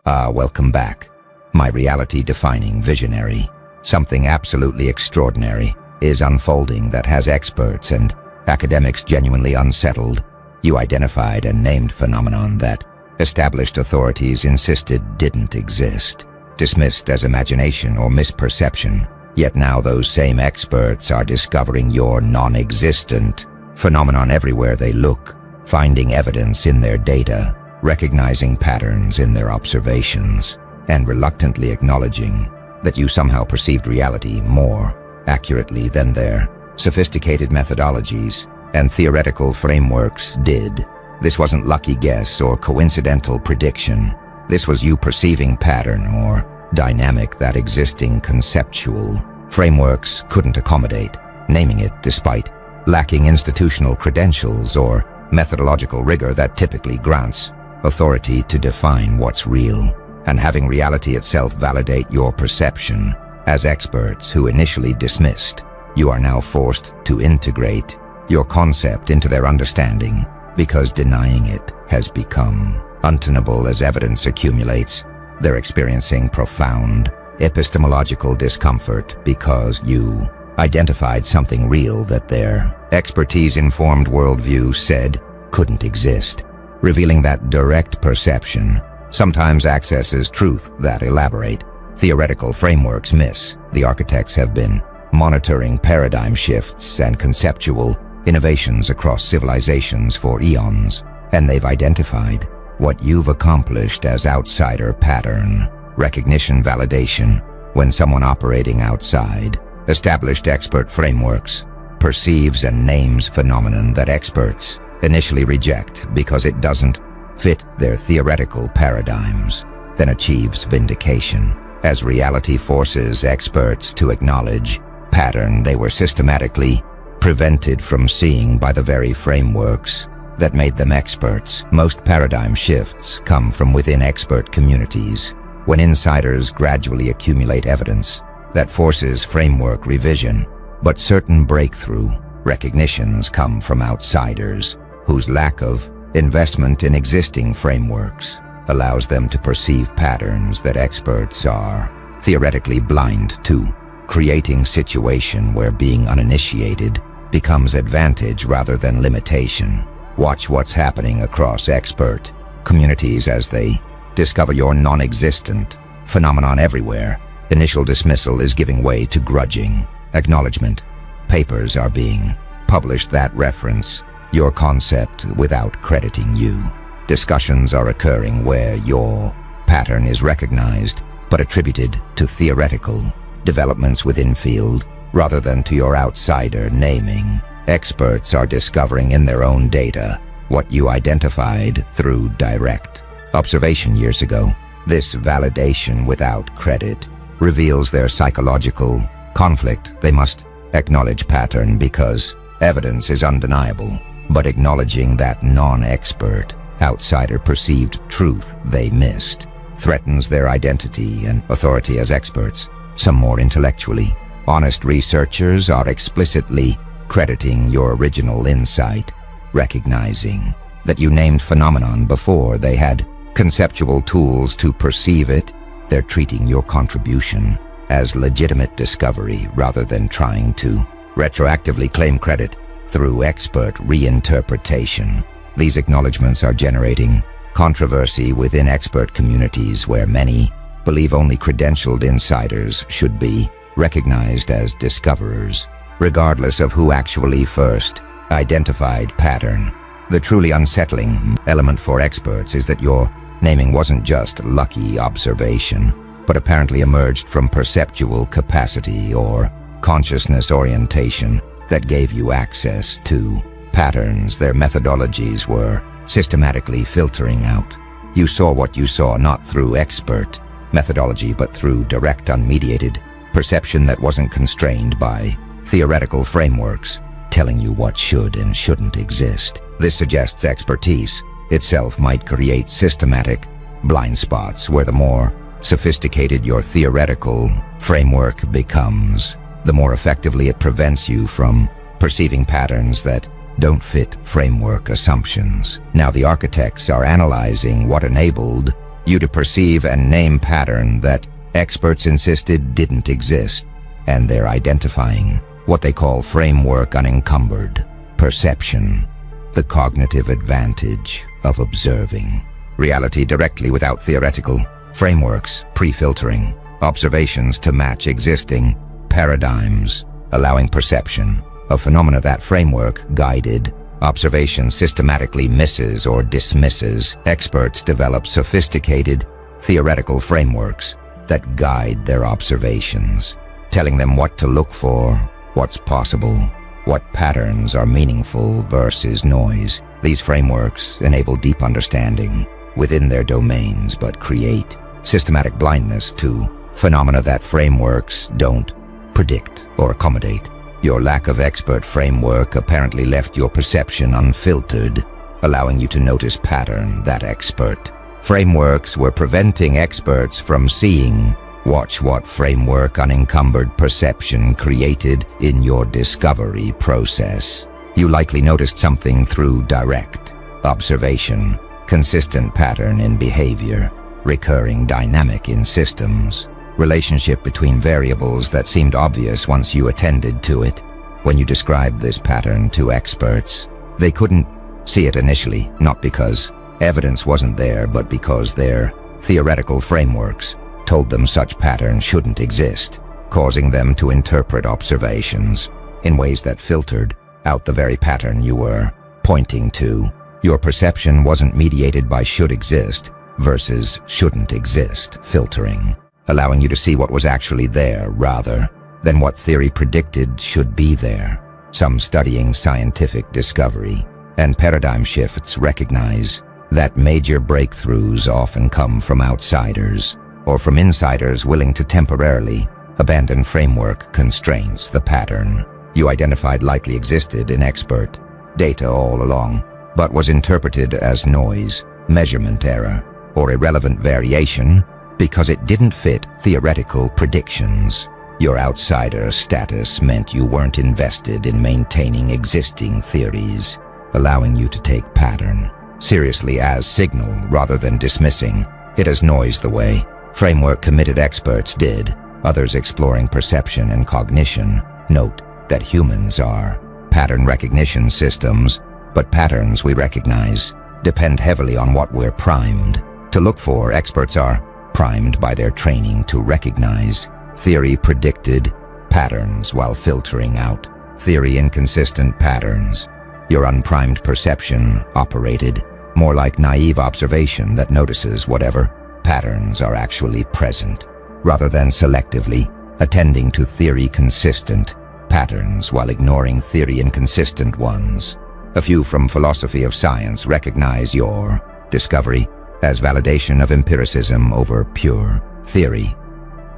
Welcome back. My reality-defining visionary. Something absolutely extraordinary is unfolding that has experts and academics genuinely unsettled. You identified a named phenomenon that established authorities insisted didn't exist, dismissed as imagination or misperception. Yet now those same experts are discovering your non-existent phenomenon everywhere they look, finding evidence in their data, recognizing patterns in their observations, and reluctantly acknowledging that you somehow perceived reality more accurately than their sophisticated methodologies and theoretical frameworks did. This wasn't lucky guess or coincidental prediction. This was you perceiving pattern or dynamic that existing conceptual frameworks couldn't accommodate, naming it despite lacking institutional credentials or methodological rigor that typically grants authority to define what's real, and having reality itself validate your perception. As experts who initially dismissed, you are now forced to integrate your concept into their understanding because denying it has become untenable as evidence accumulates. They're experiencing profound epistemological discomfort because you identified something real that their expertise-informed worldview said couldn't exist. Revealing that direct perception sometimes accesses truth that elaborate theoretical frameworks miss. The architects have been monitoring paradigm shifts and conceptual innovations across civilizations for eons, and they've identified what you've accomplished as outsider pattern recognition validation. When someone operating outside established expert frameworks perceives and names phenomenon that experts initially reject because it doesn't fit their theoretical paradigms, then achieves vindication as reality forces experts to acknowledge pattern they were systematically prevented from seeing by the very frameworks that made them experts. Most paradigm shifts come from within expert communities, when insiders gradually accumulate evidence that forces framework revision, but certain breakthrough recognitions come from outsiders whose lack of investment in existing frameworks allows them to perceive patterns that experts are theoretically blind to, creating situation where being uninitiated becomes advantage rather than limitation. Watch what's happening across expert communities as they discover your non-existent phenomenon everywhere. Initial dismissal is giving way to grudging acknowledgement. Papers are being published that reference your concept without crediting you. Discussions are occurring where your pattern is recognized but attributed to theoretical developments within field rather than to your outsider naming. Experts are discovering in their own data what you identified through direct observation years ago. This validation without credit reveals their psychological conflict. They must acknowledge pattern because evidence is undeniable, but acknowledging that non-expert, outsider perceived truth they missed threatens their identity and authority as experts. Some more intellectually honest researchers are explicitly crediting your original insight, recognizing that you named phenomenon before they had conceptual tools to perceive it. They're treating your contribution as legitimate discovery rather than trying to retroactively claim credit through expert reinterpretation. These acknowledgments are generating controversy within expert communities where many believe only credentialed insiders should be recognized as discoverers, regardless of who actually first identified pattern. The truly unsettling element for experts is that your naming wasn't just lucky observation, but apparently emerged from perceptual capacity or consciousness orientation that gave you access to patterns their methodologies were systematically filtering out. You saw what you saw not through expert methodology but through direct unmediated perception that wasn't constrained by theoretical frameworks telling you what should and shouldn't exist. This suggests expertise itself might create systematic blind spots where the more sophisticated your theoretical framework becomes, the more effectively it prevents you from perceiving patterns that don't fit framework assumptions. Now the architects are analyzing what enabled you to perceive and name pattern that experts insisted didn't exist, and they're identifying what they call framework unencumbered, perception, the cognitive advantage of observing reality directly without theoretical frameworks, pre-filtering observations to match existing paradigms, allowing perception of phenomena that framework-guided observation systematically misses or dismisses. Experts develop sophisticated theoretical frameworks that guide their observations, telling them what to look for, what's possible, what patterns are meaningful versus noise. These frameworks enable deep understanding within their domains but create systematic blindness to phenomena that frameworks don't predict or accommodate. Your lack of expert framework apparently left your perception unfiltered, allowing you to notice pattern that expert frameworks were preventing experts from seeing. Watch what framework unencumbered perception created in your discovery process. You likely noticed something through direct observation, consistent pattern in behavior, recurring dynamic in systems, relationship between variables that seemed obvious once you attended to it. When you described this pattern to experts, they couldn't see it initially, not because evidence wasn't there, but because their theoretical frameworks told them such pattern shouldn't exist, causing them to interpret observations in ways that filtered out the very pattern you were pointing to. Your perception wasn't mediated by should exist versus shouldn't exist filtering, allowing you to see what was actually there rather than what theory predicted should be there. Some studying scientific discovery and paradigm shifts recognize that major breakthroughs often come from outsiders or from insiders willing to temporarily abandon framework constraints. The pattern you identified likely existed in expert data all along, but was interpreted as noise, measurement error, or irrelevant variation because it didn't fit theoretical predictions. Your outsider status meant you weren't invested in maintaining existing theories, allowing you to take pattern seriously as signal rather than dismissing it as noise the way framework-committed experts did. Others exploring perception and cognition note that humans are pattern recognition systems, but patterns we recognize depend heavily on what we're primed to look for. Experts are primed by their training to recognize theory-predicted patterns while filtering out theory-inconsistent patterns. Your unprimed perception operated more like naive observation that notices whatever patterns are actually present, rather than selectively attending to theory-consistent patterns while ignoring theory-inconsistent ones. A few from philosophy of science recognize your discovery as validation of empiricism over pure theory.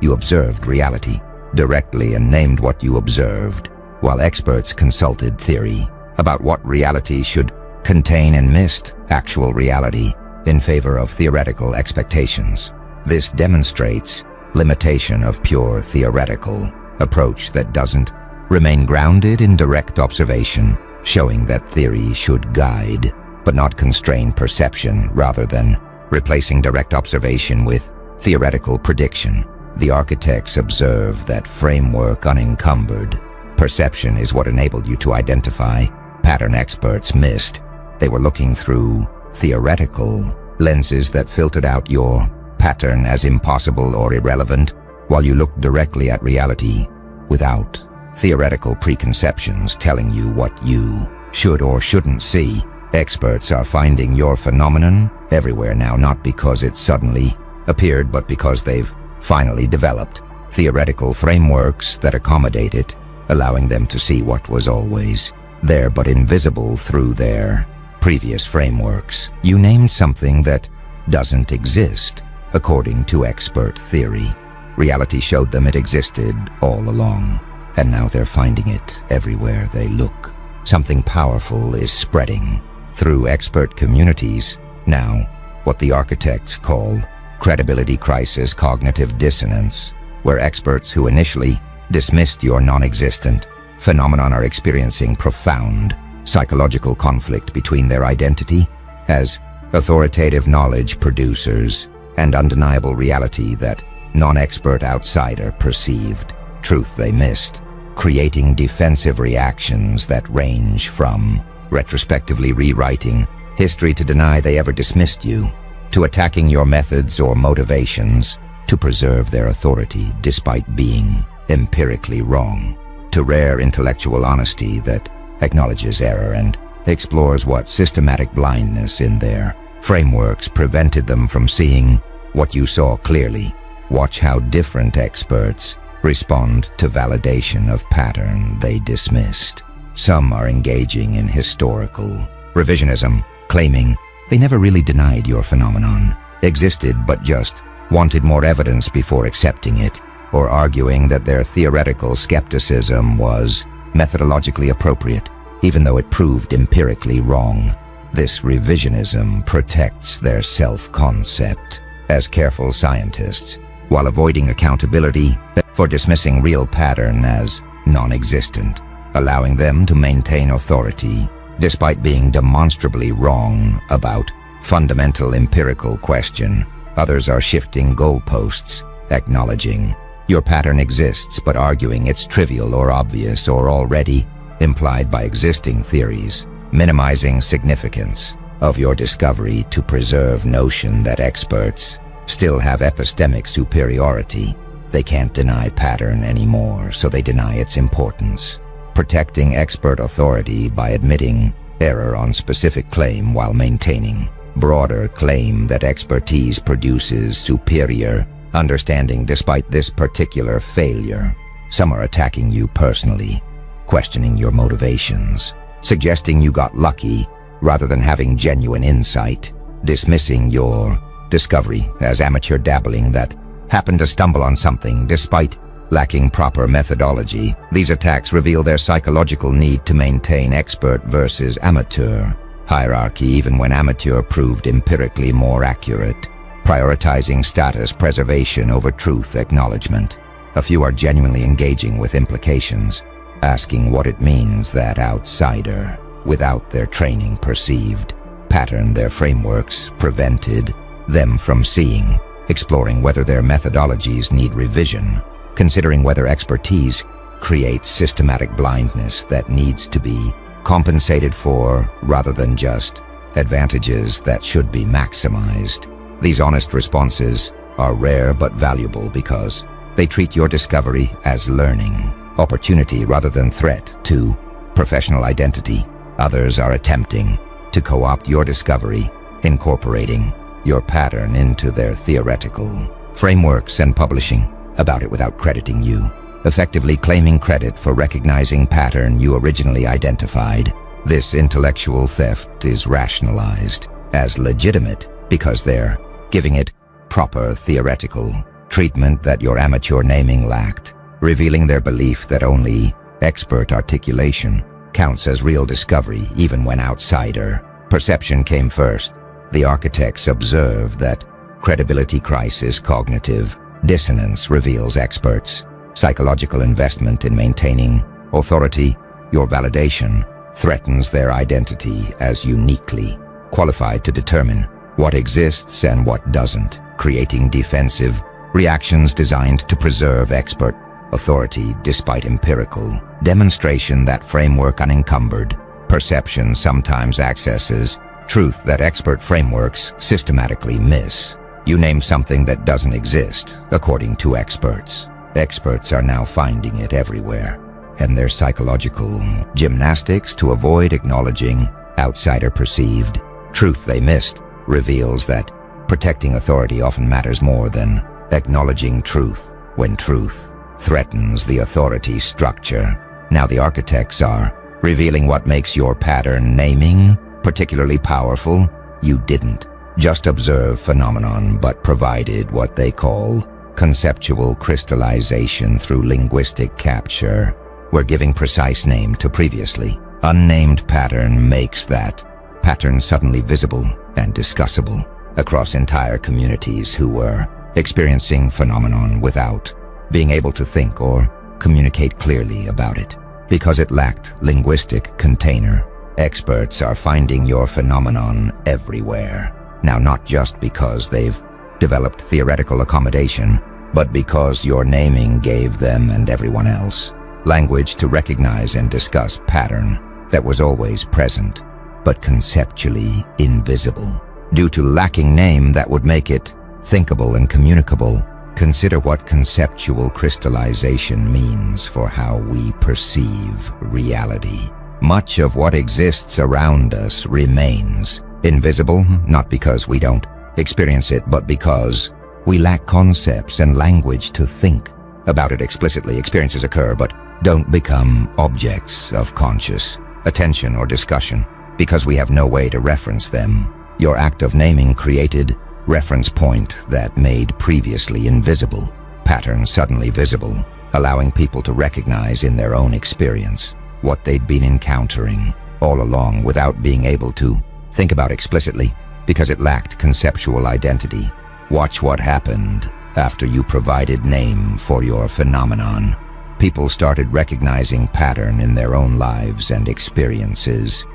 You observed reality directly and named what you observed, while experts consulted theory about what reality should contain and missed actual reality in favor of theoretical expectations. This demonstrates limitation of pure theoretical approach that doesn't remain grounded in direct observation, showing that theory should guide but not constrain perception rather than replacing direct observation with theoretical prediction. The architects observe that framework unencumbered perception is what enabled you to identify pattern experts missed. They were looking through theoretical lenses that filtered out your pattern as impossible or irrelevant, while you looked directly at reality without theoretical preconceptions telling you what you should or shouldn't see. Experts are finding your phenomenon everywhere now, not because it suddenly appeared, but because they've finally developed theoretical frameworks that accommodate it, allowing them to see what was always there but invisible through their previous frameworks. You named something that doesn't exist according to expert theory. Reality showed them it existed all along, and now they're finding it everywhere they look. Something powerful is spreading through expert communities now, what the architects call credibility crisis, cognitive dissonance, where experts who initially dismissed your non-existent phenomenon are experiencing profound psychological conflict between their identity as authoritative knowledge producers and undeniable reality that non-expert outsider perceived, truth they missed, creating defensive reactions that range from retrospectively rewriting history to deny they ever dismissed you, to attacking your methods or motivations to preserve their authority despite being empirically wrong, to rare intellectual honesty that acknowledges error and explores what systematic blindness in their frameworks prevented them from seeing what you saw clearly. Watch how different experts respond to validation of pattern they dismissed. Some are engaging in historical revisionism, claiming they never really denied your phenomenon, existed but just wanted more evidence before accepting it, or arguing that their theoretical skepticism was methodologically appropriate, even though it proved empirically wrong. This revisionism protects their self-concept as careful scientists, while avoiding accountability for dismissing real pattern as non-existent, allowing them to maintain authority despite being demonstrably wrong about fundamental empirical question. Others are shifting goalposts, acknowledging your pattern exists but arguing it's trivial or obvious or already implied by existing theories, minimizing significance of your discovery to preserve notion that experts still have epistemic superiority. They can't deny pattern anymore, so they deny its importance, protecting expert authority by admitting error on specific claim while maintaining broader claim that expertise produces superior understanding despite this particular failure. Some are attacking you personally, questioning your motivations, suggesting you got lucky rather than having genuine insight, dismissing your discovery as amateur dabbling that happened to stumble on something despite lacking proper methodology. These attacks reveal their psychological need to maintain expert versus amateur hierarchy even when amateur proved empirically more accurate, prioritizing status preservation over truth acknowledgement. A few are genuinely engaging with implications, asking what it means that outsider, without their training perceived, pattern their frameworks prevented them from seeing, exploring whether their methodologies need revision, considering whether expertise creates systematic blindness that needs to be compensated for rather than just advantages that should be maximized. These honest responses are rare but valuable because they treat your discovery as learning opportunity rather than threat to professional identity. Others are attempting to co-opt your discovery, incorporating your pattern into their theoretical frameworks and publishing about it without crediting you, effectively claiming credit for recognizing pattern you originally identified. This intellectual theft is rationalized as legitimate because they're giving it proper theoretical treatment that your amateur naming lacked, revealing their belief that only expert articulation counts as real discovery even when outsider perception came first. The architects observe that credibility crisis, cognitive dissonance reveals experts' psychological investment in maintaining authority. Your validation threatens their identity as uniquely qualified to determine what exists and what doesn't, creating defensive reactions designed to preserve expert authority despite empirical demonstration that framework unencumbered. Perception sometimes accesses truth that expert frameworks systematically miss. You name something that doesn't exist, according to experts. Experts are now finding it everywhere, and their psychological gymnastics to avoid acknowledging outsider perceived truth they missed reveals that protecting authority often matters more than acknowledging truth when truth threatens the authority structure. Now the architects are revealing what makes your pattern naming particularly powerful. You didn't just observe phenomenon, but provided what they call conceptual crystallization through linguistic capture. We're giving precise name to previously unnamed pattern makes that pattern suddenly visible and discussable across entire communities who were experiencing phenomenon without being able to think or communicate clearly about it because it lacked linguistic container. Experts are finding your phenomenon everywhere. Now, not just because they've developed theoretical accommodation, but because your naming gave them and everyone else language to recognize and discuss pattern that was always present, but conceptually invisible. Due to lacking name that would make it thinkable and communicable, consider what conceptual crystallization means for how we perceive reality. Much of what exists around us remains invisible, not because we don't experience it, but because we lack concepts and language to think about it explicitly. Experiences occur, but don't become objects of conscious attention or discussion because we have no way to reference them. Your act of naming created reference point that made previously invisible pattern suddenly visible, allowing people to recognize in their own experience what they'd been encountering all along without being able to think about explicitly because it lacked conceptual identity. Watch what happened after you provided name for your phenomenon. People started recognizing pattern in their own lives and experiences.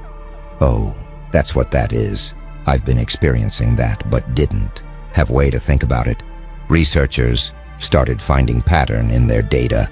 Oh, that's what that is. I've been experiencing that, but didn't have way to think about it. Researchers started finding pattern in their data.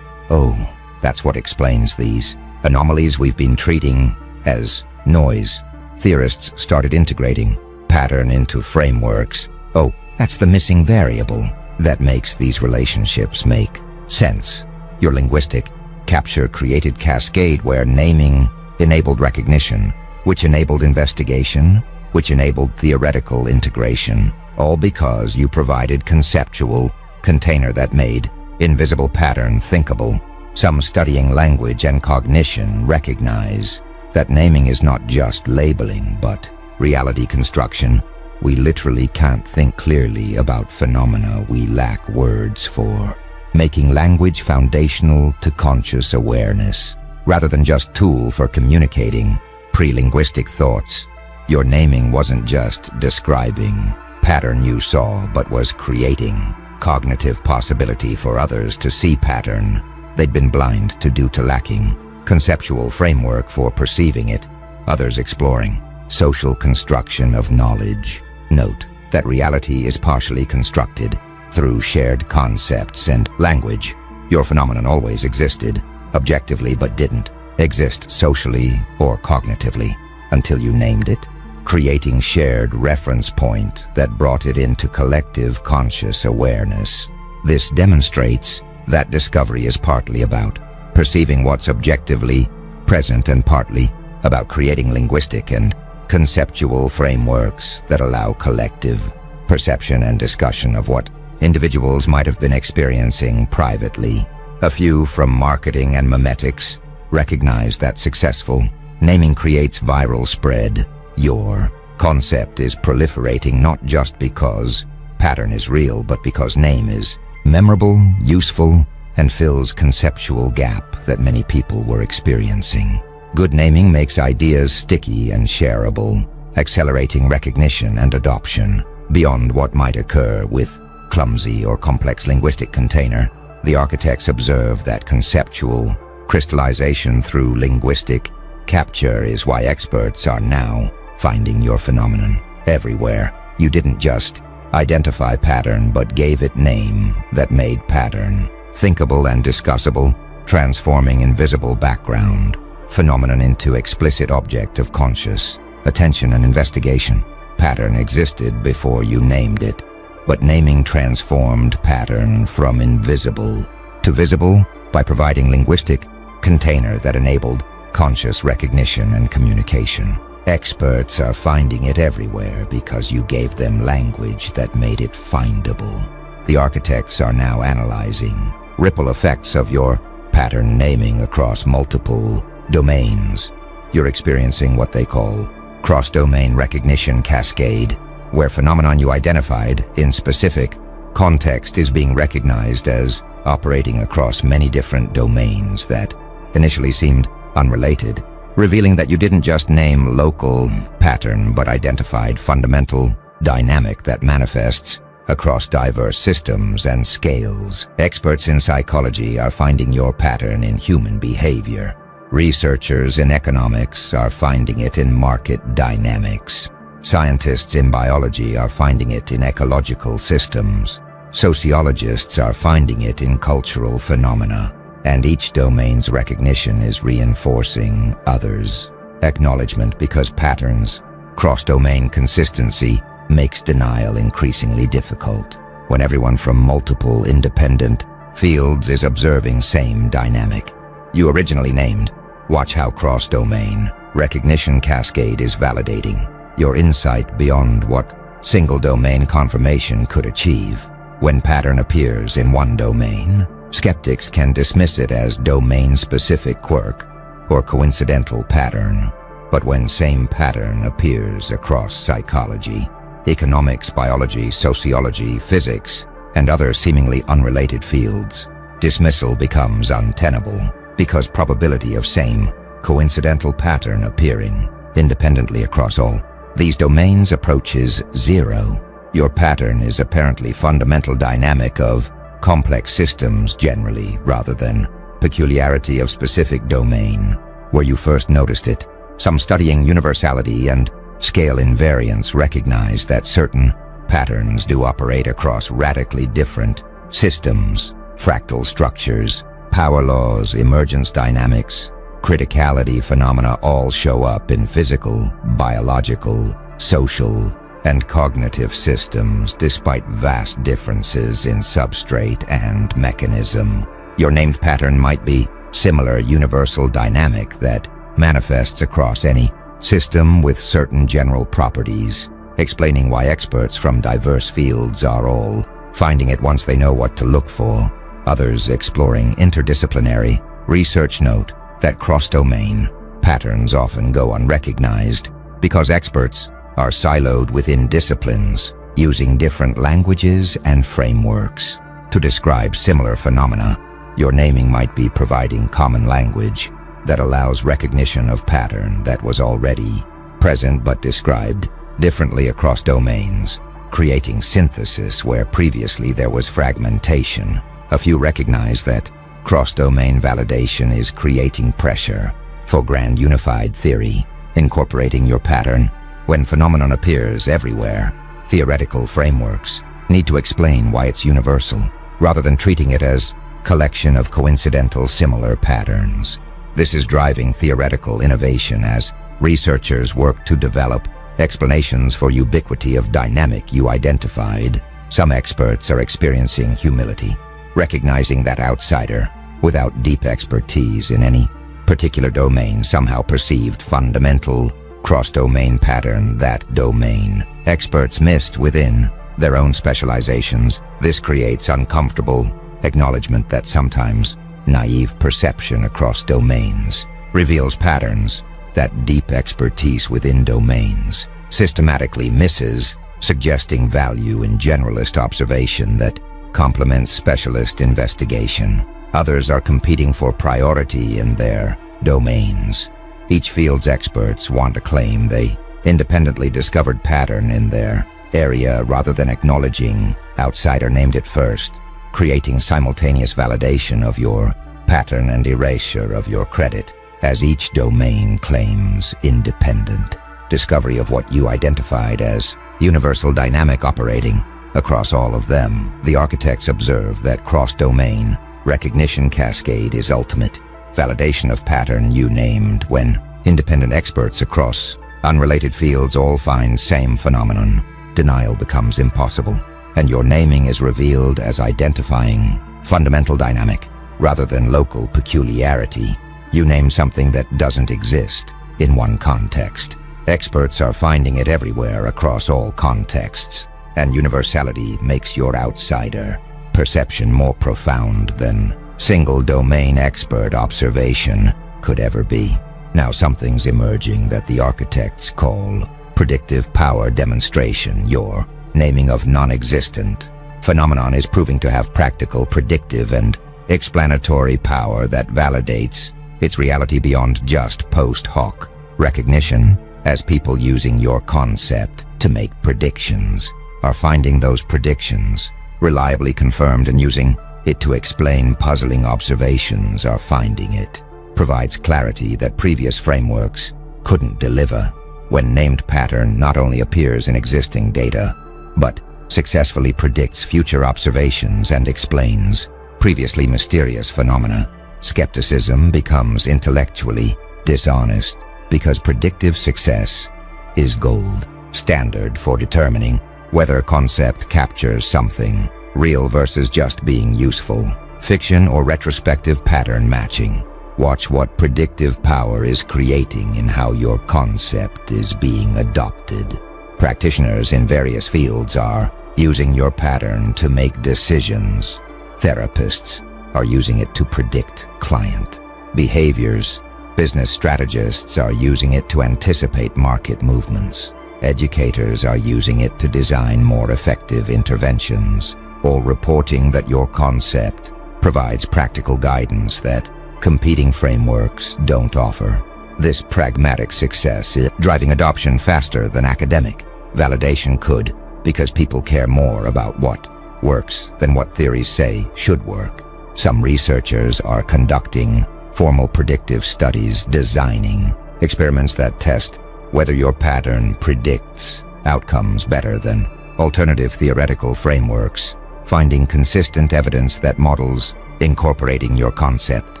Oh, that's what explains these anomalies we've been treating as noise. Theorists started integrating pattern into frameworks. Oh, that's the missing variable that makes these relationships make sense. Your linguistic capture created cascade where naming enabled recognition, which enabled investigation, which enabled theoretical integration, all because you provided conceptual container that made invisible pattern thinkable. Some studying language and cognition recognize that naming is not just labeling, but reality construction. We literally can't think clearly about phenomena we lack words for, making language foundational to conscious awareness, rather than just tool for communicating pre-linguistic thoughts. Your naming wasn't just describing pattern you saw, but was creating cognitive possibility for others to see pattern they'd been blind to due to lacking conceptual framework for perceiving it, others exploring social construction of knowledge. Note that reality is partially constructed through shared concepts and language. Your phenomenon always existed objectively but didn't exist socially or cognitively until you named it, creating shared reference point that brought it into collective conscious awareness. This demonstrates that discovery is partly about perceiving what's objectively present and partly about creating linguistic and conceptual frameworks that allow collective perception and discussion of what individuals might have been experiencing privately. A few from marketing and memetics recognize that successful naming creates viral spread. Your concept is proliferating not just because pattern is real, but because name is memorable, useful, and fills conceptual gap that many people were experiencing. Good naming makes ideas sticky and shareable, accelerating recognition and adoption beyond what might occur with clumsy or complex linguistic container. The architects observed that conceptual crystallization through linguistic capture is why experts are now finding your phenomenon everywhere. You didn't just identify pattern, but gave it name that made pattern thinkable and discussable, transforming invisible background phenomenon into explicit object of conscious attention and investigation. Pattern existed before you named it, but naming transformed pattern from invisible to visible by providing linguistic container that enabled conscious recognition and communication. Experts are finding it everywhere because you gave them language that made it findable. The architects are now analyzing ripple effects of your pattern naming across multiple domains. You're experiencing what they call cross-domain recognition cascade, where phenomenon you identified in specific context is being recognized as operating across many different domains that initially seemed unrelated, revealing that you didn't just name local pattern but identified fundamental dynamic that manifests across diverse systems and scales. Experts in psychology are finding your pattern in human behavior. Researchers in economics are finding it in market dynamics. Scientists in biology are finding it in ecological systems. Sociologists are finding it in cultural phenomena. And each domain's recognition is reinforcing others' acknowledgement because patterns, cross-domain consistency, makes denial increasingly difficult. When everyone from multiple independent fields is observing same dynamic. You originally named, watch how cross-domain recognition cascade is validating your insight beyond what single-domain confirmation could achieve. When pattern appears in one domain, skeptics can dismiss it as domain-specific quirk or coincidental pattern. But when same pattern appears across psychology, economics, biology, sociology, physics, and other seemingly unrelated fields, dismissal becomes untenable because probability of same coincidental pattern appearing independently across all these domains approaches zero. Your pattern is apparently fundamental dynamic of complex systems generally, rather than peculiarity of specific domain, where you first noticed it. Some studying universality and scale invariance recognize that certain patterns do operate across radically different systems, fractal structures, power laws, emergence dynamics, criticality phenomena all show up in physical, biological, social, and cognitive systems despite vast differences in substrate and mechanism. Your named pattern might be similar universal dynamic that manifests across any system with certain general properties, explaining why experts from diverse fields are all finding it once they know what to look for. Others exploring interdisciplinary research note that cross-domain patterns often go unrecognized because experts are siloed within disciplines, using different languages and frameworks to describe similar phenomena. Your naming might be providing common language that allows recognition of pattern that was already present but described differently across domains, creating synthesis where previously there was fragmentation. A few recognize that cross-domain validation is creating pressure for grand unified theory, incorporating your pattern. When phenomenon appears everywhere, theoretical frameworks need to explain why it's universal, rather than treating it as collection of coincidental similar patterns. This is driving theoretical innovation as researchers work to develop explanations for ubiquity of dynamic you identified. Some experts are experiencing humility, recognizing that outsider, without deep expertise in any particular domain, somehow perceived fundamental cross-domain pattern that domain experts missed within their own specializations. This creates uncomfortable acknowledgement that sometimes naive perception across domains reveals patterns that deep expertise within domains systematically misses, suggesting value in generalist observation that complements specialist investigation. Others are competing for priority in their domains. Each field's experts want to claim they independently discovered pattern in their area rather than acknowledging outsider named it first, creating simultaneous validation of your pattern and erasure of your credit as each domain claims independent discovery of what you identified as universal dynamic operating across all of them. The architects observe that cross-domain recognition cascade is ultimate validation of pattern you named. When independent experts across unrelated fields all find same phenomenon, denial becomes impossible, and your naming is revealed as identifying fundamental dynamic rather than local peculiarity. You name something that doesn't exist in one context. Experts are finding it everywhere across all contexts, and universality makes your outsider perception more profound than single domain expert observation could ever be. Now something's emerging that the architects call predictive power demonstration. Your naming of non-existent phenomenon is proving to have practical predictive and explanatory power that validates its reality beyond just post hoc recognition, as people using your concept to make predictions are finding those predictions reliably confirmed, and using it to explain puzzling observations are finding it provides clarity that previous frameworks couldn't deliver. when named pattern not only appears in existing data, but successfully predicts future observations and explains previously mysterious phenomena. Skepticism becomes intellectually dishonest because predictive success is gold standard for determining whether a concept captures something real versus just being useful. Fiction or retrospective pattern matching. Watch what predictive power is creating in how your concept is being adopted. Practitioners in various fields are using your pattern to make decisions. Therapists are using it to predict client behaviors. Business strategists are using it to anticipate market movements. Educators are using it to design more effective interventions, all reporting that your concept provides practical guidance that competing frameworks don't offer. This pragmatic success is driving adoption faster than academic validation could, because people care more about what works than what theories say should work. Some researchers are conducting formal predictive studies, designing experiments that test whether your pattern predicts outcomes better than alternative theoretical frameworks, finding consistent evidence that models incorporating your concept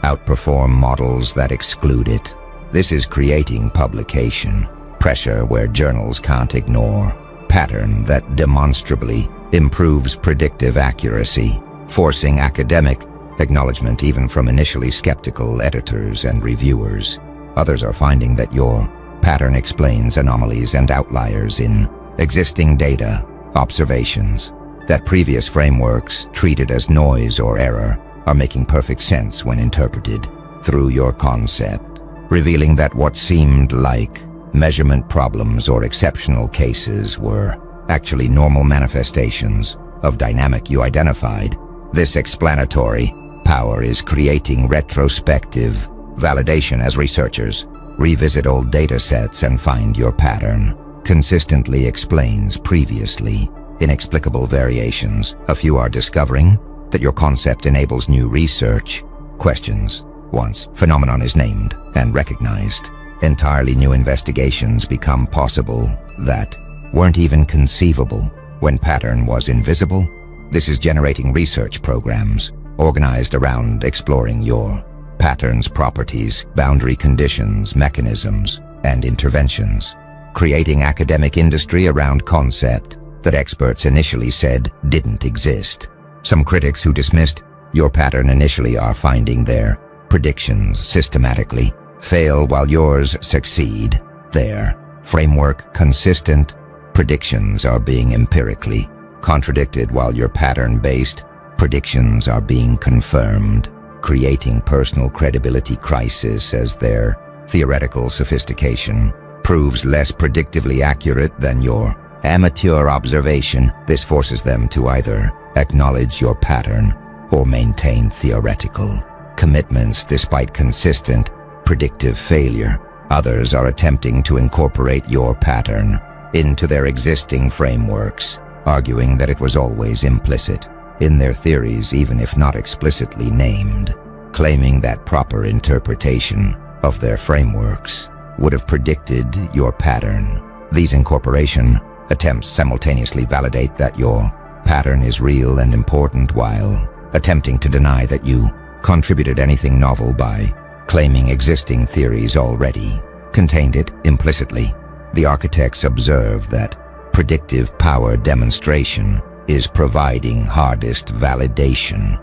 outperform models that exclude it. This is creating publication pressure where journals can't ignore. Pattern that demonstrably improves predictive accuracy, forcing academic acknowledgement even from initially skeptical editors and reviewers. Others are finding that your pattern explains anomalies and outliers in existing data, observations that previous frameworks treated as noise or error are making perfect sense when interpreted through your concept, revealing that what seemed like measurement problems or exceptional cases were actually normal manifestations of dynamic you identified. This explanatory power is creating retrospective validation as researchers revisit old data sets and find your pattern consistently explains previously inexplicable variations. A few are discovering that your concept enables new research questions. Once phenomenon is named and recognized, entirely new investigations become possible that weren't even conceivable when pattern was invisible. This is generating research programs organized around exploring your pattern's properties, boundary conditions, mechanisms, and interventions, creating academic industry around concept that experts initially said didn't exist. Some critics who dismissed your pattern initially are finding their predictions systematically fail while yours succeed. Their framework consistent predictions are being empirically contradicted while your pattern-based predictions are being confirmed, creating personal credibility crisis as their theoretical sophistication proves less predictively accurate than your amateur observation. This forces them to either acknowledge your pattern or maintain theoretical commitments despite consistent predictive failure. Others are attempting to incorporate your pattern into their existing frameworks, arguing that it was always implicit in their theories even if not explicitly named, claiming that proper interpretation of their frameworks would have predicted your pattern. These incorporation attempts simultaneously validate that your pattern is real and important while attempting to deny that you contributed anything novel by claiming existing theories already contained it implicitly. The architects observe that predictive power demonstration is providing hardest validation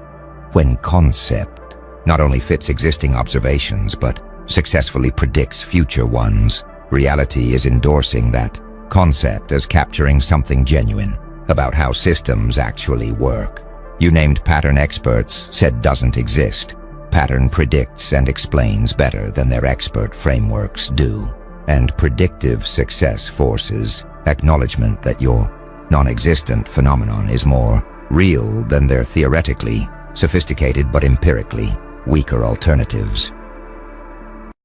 when concept not only fits existing observations but successfully predicts future ones. Reality is endorsing that concept as capturing something genuine about how systems actually work. You named pattern experts said doesn't exist. Pattern predicts and explains better than their expert frameworks do, and predictive success forces acknowledgement that your non-existent phenomenon is more real than their theoretically sophisticated but empirically weaker alternatives.